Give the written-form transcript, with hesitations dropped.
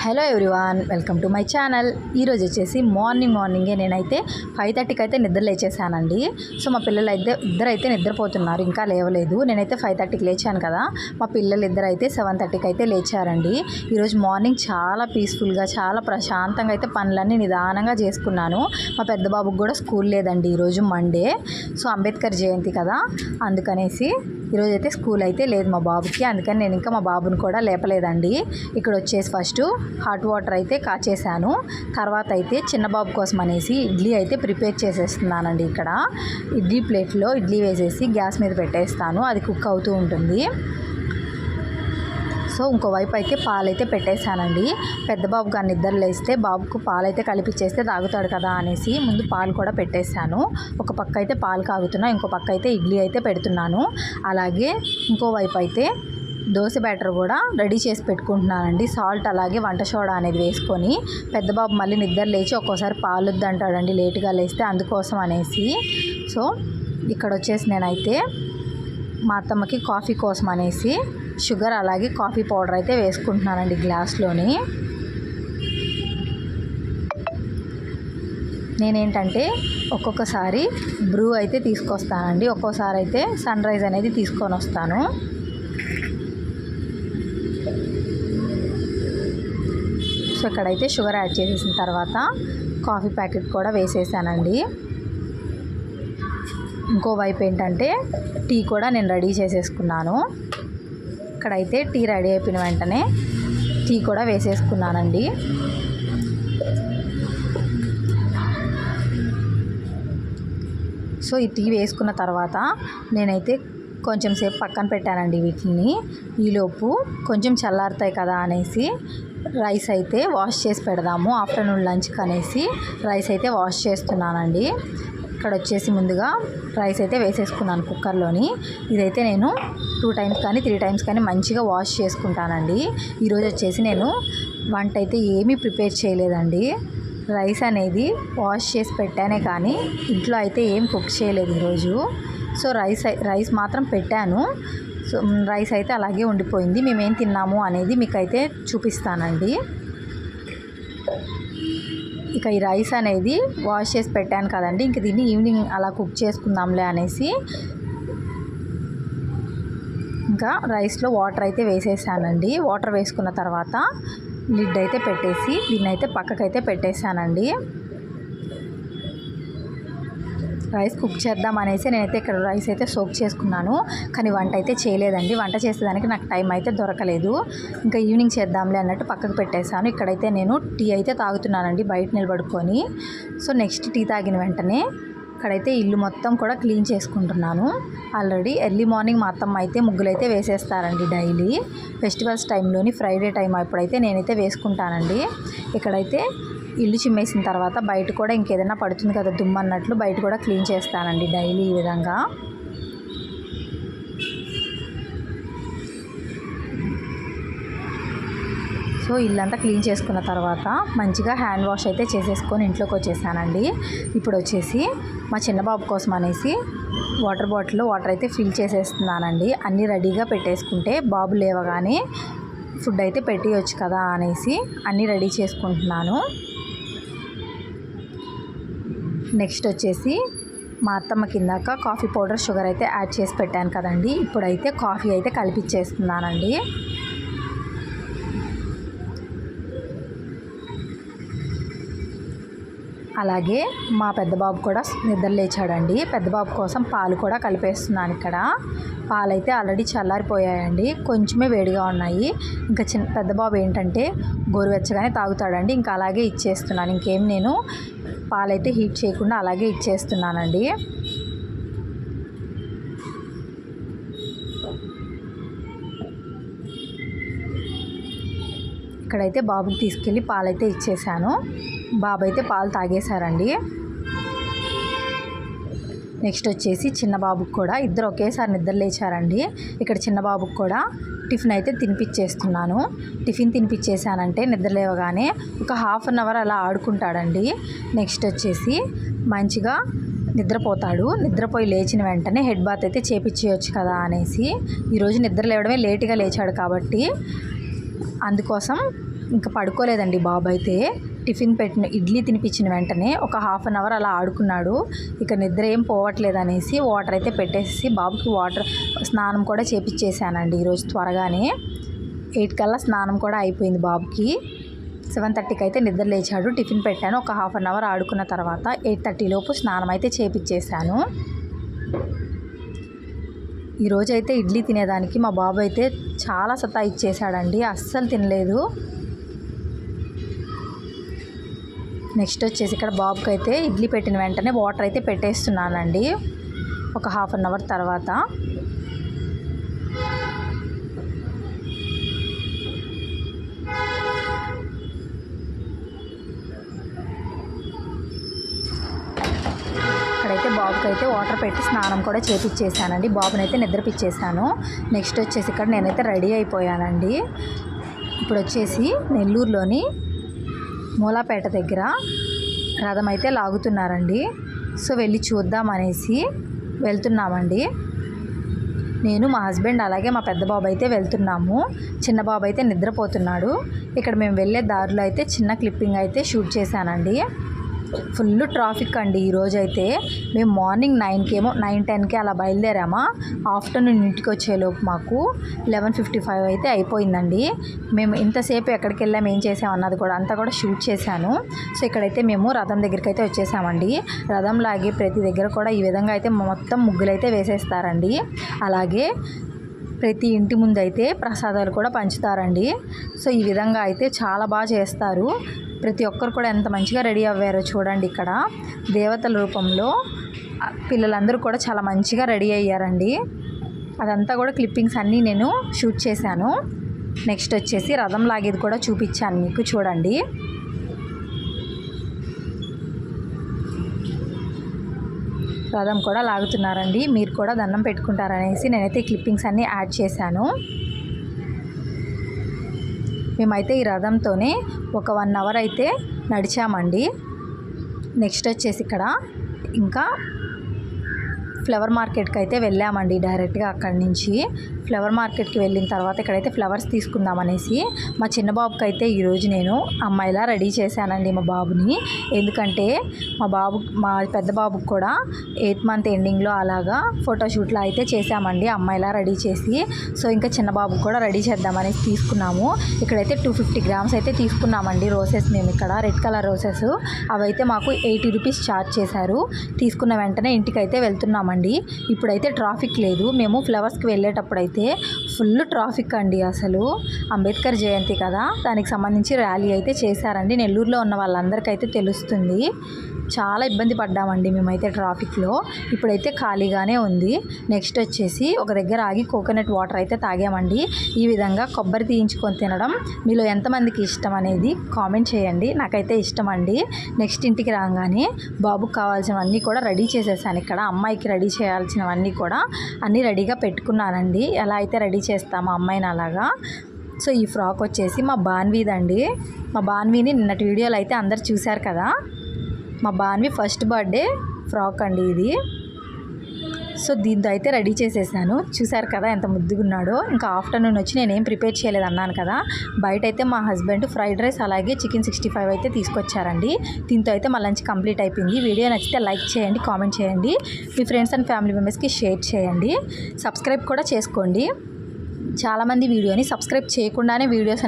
Hello everyone, welcome to my channel. ఈరోజు వచ్చేసి మార్నింగే నేనైతే 5:30కి అయితే నిద్ర లేచేసానండి. సో మా పిల్లలు ఇద్దరైతే నిద్రపోతున్నారు, ఇంకా లేవలేదు. నేనైతే 5:30కి లేచాను కదా, మా పిల్లలు ఇద్దరైతే 7:30కి అయితే లేచారండి. ఈరోజు మార్నింగ్ చాలా పీస్ఫుల్గా, చాలా ప్రశాంతంగా అయితే పనులన్నీ నిదానంగా చేసుకున్నాను. మా పెద్ద బాబుకి కూడా స్కూల్ లేదండి, ఈరోజు మండే. సో అంబేద్కర్ జయంతి కదా, అందుకనేసి ఈరోజు అయితే స్కూల్ అయితే లేదు మా బాబుకి. అందుకని నేను ఇంకా మా బాబుని కూడా లేపలేదండి. ఇక్కడ వచ్చేసి ఫస్ట్ హాట్ వాటర్ అయితే కాచేసాను. తర్వాత అయితే చిన్న బాబు కోసం అనేసి ఇడ్లీ అయితే ప్రిపేర్ చేసేస్తున్నానండి. ఇక్కడ ఇడ్లీ ప్లేట్లో ఇడ్లీ వేసేసి గ్యాస్ మీద పెట్టేస్తాను, అది కుక్ అవుతూ ఉంటుంది. సో ఇంకోవైపు అయితే పాలైతే పెట్టేశానండి. పెద్ద బాబు గారు నిద్ర లేస్తే బాబుకు పాలైతే కలిపిచ్చేస్తే తాగుతాడు కదా అనేసి ముందు పాలు కూడా పెట్టేశాను. ఒక పక్క అయితే పాలు కాగుతున్నా, ఇంకో పక్క అయితే ఇడ్లీ అయితే పెడుతున్నాను. అలాగే ఇంకోవైపు అయితే దోశ బ్యాటర్ కూడా రెడీ చేసి పెట్టుకుంటున్నానండి. సాల్ట్ అలాగే వంట సోడా అనేది వేసుకొని. పెద్ద బాబు మళ్ళీ నిద్ర లేచి ఒక్కోసారి పాలొద్దు అంటాడండి లేటుగా లేస్తే, అందుకోసం అనేసి. సో ఇక్కడ వచ్చేసి నేనైతే మా అత్తమ్మకి కాఫీ కోసం అనేసి షుగర్ అలాగే కాఫీ పౌడర్ అయితే వేసుకుంటున్నానండి గ్లాస్లోని. నేనేంటంటే ఒక్కొక్కసారి బ్రూ అయితే తీసుకొస్తానండి, ఒక్కోసారి అయితే సన్ రైజ్ అనేది తీసుకొని వస్తాను. సో ఇక్కడైతే షుగర్ యాడ్ చేసేసిన తర్వాత కాఫీ ప్యాకెట్ కూడా వేసేసానండి. ఇంకోవైపు ఏంటంటే టీ కూడా నేను రెడీ చేసేసుకున్నాను. ఇక్కడైతే టీ రెడీ అయిపోయిన వెంటనే టీ కూడా వేసేసుకున్నానండి. సో ఈ టీ వేసుకున్న తర్వాత నేనైతే కొంచెం సేపు పక్కన పెట్టానండి వీటిని. ఈలోపు కొంచెం చల్లారుతాయి కదా అనేసి రైస్ అయితే వాష్ చేసి పెడదాము, ఆఫ్టర్నూన్ లంచ్కి అనేసి రైస్ అయితే వాష్ చేస్తున్నానండి. ఇక్కడ వచ్చేసి ముందుగా రైస్ అయితే వేసేసుకున్నాను కుక్కర్లోని. ఇదైతే నేను 2 టైమ్స్ కానీ 3 టైమ్స్ కానీ మంచిగా వాష్ చేసుకుంటానండి. ఈరోజు వచ్చేసి నేను వంట అయితే ఏమీ ప్రిపేర్ చేయలేదండి. రైస్ అనేది వాష్ చేసి పెట్టానే కానీ ఇంట్లో అయితే ఏం కుక్ చేయలేదు ఈరోజు. సో రైస్ మాత్రం పెట్టాను. సో రైస్ అయితే అలాగే ఉండిపోయింది. మేమేం తిన్నాము అనేది మీకైతే చూపిస్తానండి. ఇక ఈ రైస్ అనేది వాష్ చేసి పెట్టాను కదండి, ఇంక దీన్ని ఈవినింగ్ అలా కుక్ చేసుకుందాంలే అనేసి ఇంకా రైస్లో వాటర్ అయితే వేసేసానండి. వాటర్ వేసుకున్న తర్వాత లిడ్ అయితే పెట్టేసి దీన్ని అయితే పక్కకైతే పెట్టేశానండి. రైస్ కుక్ చేద్దాం అనేసి నేనైతే ఇక్కడ రైస్ అయితే సోక్ చేసుకున్నాను, కానీ వంట అయితే చేయలేదండి. వంట చేసేదానికి నాకు టైం అయితే దొరకలేదు. ఇంకా ఈవినింగ్ చేద్దాంలే అన్నట్టు పక్కకు పెట్టేశాను. ఇక్కడైతే నేను టీ అయితే తాగుతున్నానండి బయట నిలబడుకొని. సో నెక్స్ట్ టీ తాగిన వెంటనే ఇక్కడైతే ఇల్లు మొత్తం కూడా క్లీన్ చేసుకుంటున్నాను. ఆల్రెడీ ఎర్లీ మార్నింగ్ మా అత్తమ్మ అయితే ముగ్గులైతే వేసేస్తారండి డైలీ. ఫెస్టివల్స్ టైంలోని ఫ్రైడే టైం అప్పుడైతే నేనైతే వేసుకుంటానండి. ఇక్కడైతే ఇల్లు చిమ్మేసిన తర్వాత బయట కూడా ఇంకేదైనా పడుతుంది కదా దుమ్ము అన్నట్లు బయట కూడా క్లీన్ చేస్తానండి డైలీ ఈ విధంగా. సో ఇల్లంతా క్లీన్ చేసుకున్న తర్వాత మంచిగా హ్యాండ్ వాష్ అయితే చేసేసుకొని ఇంట్లోకి వచ్చేసానండి. ఇప్పుడు వచ్చేసి మా చిన్నబాబు కోసం అనేసి వాటర్ బాటిల్లో వాటర్ అయితే ఫిల్ చేసేస్తున్నానండి. అన్నీ రెడీగా పెట్టేసుకుంటే బాబు లేవగానే ఫుడ్ అయితే పెట్టియొచ్చు కదా అనేసి అన్నీ రెడీ చేసుకుంటున్నాను. నెక్స్ట్ వచ్చేసి మా అత్తమ్మ కిందాక కాఫీ పౌడర్ షుగర్ అయితే యాడ్ చేసి పెట్టాను కదండి, ఇప్పుడైతే కాఫీ అయితే కలిపిచ్చేస్తున్నానండి. అలాగే మా పెద్ద బాబు కూడా నిద్ర లేచాడండి. పెద్ద బాబు కోసం పాలు కూడా కలిపేస్తున్నాను. ఇక్కడ పాలైతే ఆల్రెడీ చల్లారిపోయాయండి, కొంచెమే వేడిగా ఉన్నాయి. ఇంకా పెద్ద బాబు ఏంటంటే గోరువెచ్చగానే తాగుతాడండి, ఇంకా అలాగే ఇచ్చేస్తున్నాను. ఇంకేం నేను పాలైతే హీట్ చేయకుండా అలాగే ఇచ్చేస్తున్నానండి. ఇక్కడైతే బాబుకి తీసుకెళ్ళి పాలైతే ఇచ్చేసాను. బాబు అయితే పాలు తాగేశారండి. నెక్స్ట్ వచ్చేసి చిన్న బాబుకి కూడా ఇద్దరు ఒకేసారి నిద్ర లేచారండి. ఇక్కడ చిన్న బాబుకి కూడా టిఫిన్ అయితే తినిపించేస్తున్నాను. టిఫిన్ తినిపించేసానంటే నిద్ర లేవగానే ఒక 1/2 అవర్ అలా ఆడుకుంటాడండి. నెక్స్ట్ వచ్చేసి మంచిగా నిద్రపోతాడు. నిద్రపోయి లేచిన వెంటనే హెడ్ బాత్ అయితే చేపించేయచ్చు కదా అనేసి ఈరోజు నిద్ర లేవడమే లేటుగా లేచాడు కాబట్టి అందుకోసం ఇంకా పడుకోలేదండి బాబు అయితే. టిఫిన్ పెట్టిన ఇడ్లీ తినిపించిన వెంటనే ఒక హాఫ్ అన్ అవర్ అలా ఆడుకున్నాడు. ఇక నిద్ర ఏం పోవట్లేదు అనేసి వాటర్ అయితే పెట్టేసి బాబుకి స్నానం కూడా చేపించేసానండి ఈరోజు త్వరగానే. 8 కల్లా స్నానం కూడా అయిపోయింది బాబుకి. 7:30కి అయితే నిద్ర లేచాడు. టిఫిన్ పెట్టాను. ఒక హాఫ్ అన్ అవర్ ఆడుకున్న తర్వాత 8:30 లోపు స్నానం అయితే చేపించేసాను. ఈరోజైతే ఇడ్లీ తినేదానికి మా బాబు అయితే చాలా సతాయిచ్చేసాడండి. అస్సలు తినలేదు. నెక్స్ట్ వచ్చేసి ఇక్కడ బాబుకి అయితే ఇడ్లీ పెట్టిన వెంటనే వాటర్ అయితే పెట్టేస్తున్నానండి ఒక హాఫ్ అన్ అవర్ తర్వాత. ఇక్కడైతే బాబుకి అయితే వాటర్ పెట్టి స్నానం కూడా చేపించేసానండి. బాబునైతే నిద్రపిచ్చేసాను. నెక్స్ట్ వచ్చేసి ఇక్కడ నేనైతే రెడీ అయిపోయానండి. ఇప్పుడు వచ్చేసి నెల్లూరులోని మూలాపేట దగ్గర రథం అయితే లాగుతున్నారండి. సో వెళ్ళి చూద్దామనేసి వెళ్తున్నామండి. నేను, మా హస్బెండ్, అలాగే మా పెద్ద బాబు అయితే వెళ్తున్నాము. చిన్న బాబు అయితే నిద్రపోతున్నాడు. ఇక్కడ మేము వెళ్ళే దారిలో అయితే చిన్న క్లిప్పింగ్ అయితే షూట్ చేశానండి. ఫుల్ ట్రాఫిక్ అండి ఈరోజైతే. మేము మార్నింగ్ 9-10కి అలా బయలుదేరామా. ఆఫ్టర్నూన్ ఇంటికి వచ్చేలోపు మాకు 11:55 అయితే అయిపోయిందండి. మేము ఇంతసేపు ఎక్కడికి వెళ్ళాము, ఏం చేసామన్నది కూడా అంతా కూడా షూట్ చేశాను. సో ఇక్కడైతే మేము రథం దగ్గరికి అయితే వచ్చేసామండి. రథం లాగే ప్రతి దగ్గర కూడా ఈ విధంగా అయితే మొత్తం ముగ్గులైతే వేసేస్తారండి. అలాగే ప్రతి ఇంటి ముందు అయితే ప్రసాదాలు కూడా పంచుతారండి. సో ఈ విధంగా అయితే చాలా బాగా చేస్తారు. ప్రతి ఒక్కరు కూడా ఎంత మంచిగా రెడీ అవ్వారో చూడండి. ఇక్కడ దేవతల రూపంలో పిల్లలందరూ కూడా చాలా మంచిగా రెడీ అయ్యారండి. అదంతా కూడా క్లిప్పింగ్స్ అన్నీ నేను షూట్ చేశాను. నెక్స్ట్ వచ్చేసి రథం లాగేది కూడా చూపించాను మీకు, చూడండి. రథం కూడా లాగుతున్నారండి. మీరు కూడా దండం పెట్టుకుంటారనేసి నేనైతే క్లిప్పింగ్స్ అన్నీ యాడ్ చేశాను. మేమైతే ఈ రథంతోనే ఒక 1 అవర్ అయితే నడిచామండి. నెక్స్ట్ వచ్చేసి ఇక్కడ ఇంకా ఫ్లవర్ మార్కెట్కి అయితే వెళ్ళామండి డైరెక్ట్గా అక్కడి నుంచి. ఫ్లవర్ మార్కెట్కి వెళ్ళిన తర్వాత ఇక్కడైతే ఫ్లవర్స్ తీసుకుందామనేసి మా చిన్న బాబుకి అయితే ఈరోజు నేను అమ్మాయిలా రెడీ చేశానండి మా బాబుని. ఎందుకంటే మా పెద్ద బాబుకి కూడా 8th మంత్ ఎండింగ్లో అలాగా ఫోటోషూట్లో అయితే చేశామండి అమ్మాయిలా రెడీ చేసి. సో ఇంకా చిన్న బాబుకి కూడా రెడీ చేద్దామనేసి తీసుకున్నాము. ఇక్కడైతే 250 గ్రామ్స్ అయితే తీసుకున్నామండి రోసెస్. మేము ఇక్కడ రెడ్ కలర్ రోసెస్ అవైతే మాకు 80 రూపీస్ ఛార్జ్ చేశారు. తీసుకున్న వెంటనే ఇంటికి అయితే వెళ్తున్నామండి. ఇప్పుడైతే ట్రాఫిక్ లేదు. మేము ఫ్లవర్స్కి వెళ్ళేటప్పుడు అయితే ఫుల్ ట్రాఫిక్ అండి. అసలు అంబేద్కర్ జయంతి కదా, దానికి సంబంధించి ర్యాలీ అయితే చేశారండి. నెల్లూరులో ఉన్న వాళ్ళందరికైతే తెలుస్తుంది. చాలా ఇబ్బంది పడ్డామండి మేమైతే ట్రాఫిక్లో. ఇప్పుడైతే ఖాళీగానే ఉంది. నెక్స్ట్ వచ్చేసి ఒక దగ్గర ఆగి కోకోనట్ వాటర్ అయితే తాగామండి. ఈ విధంగా కొబ్బరి తీయించుకొని తినడం మీలో ఎంతమందికి ఇష్టం అనేది కామెంట్ చేయండి. నాకైతే ఇష్టం అండి. నెక్స్ట్ ఇంటికి రాగానే బాబుకి కావాల్సినవన్నీ కూడా రెడీ చేసేసాను. ఇక్కడ అమ్మాయికి రెడీ చేయాల్సినవన్నీ కూడా అన్నీ రెడీగా పెట్టుకున్నానండి. ఎలా అయితే రెడీ చేస్తామో అమ్మాయిని అలాగా. సో ఈ ఫ్రాక్ వచ్చేసి మా బాన్వీదండి. మా బాన్వీని నిన్నటి వీడియోలో అయితే అందరు చూశారు కదా. మా బాన్వి ఫస్ట్ బర్త్డే ఫ్రాక్ అండి ఇది. సో దీంతో అయితే రెడీ చేసేసాను. చూసారు కదా ఎంత ముద్దుగున్నాడో. ఇంకా ఆఫ్టర్నూన్ వచ్చి నేనేం ప్రిపేర్ చేయలేదు అన్నాను కదా. బయట అయితే మా హస్బెండ్ ఫ్రైడ్ రైస్ అలాగే చికెన్ 65 అయితే తీసుకొచ్చారండి. దీంతో అయితే మా లంచ్ కంప్లీట్ అయిపోయింది. వీడియో నచ్చితే లైక్ చేయండి, కామెంట్ చేయండి, మీ ఫ్రెండ్స్ అండ్ ఫ్యామిలీ మెంబర్స్కి షేర్ చేయండి, సబ్స్క్రైబ్ కూడా చేసుకోండి. చాలామంది వీడియోని సబ్స్క్రైబ్ చేయకుండానే వీడియోస్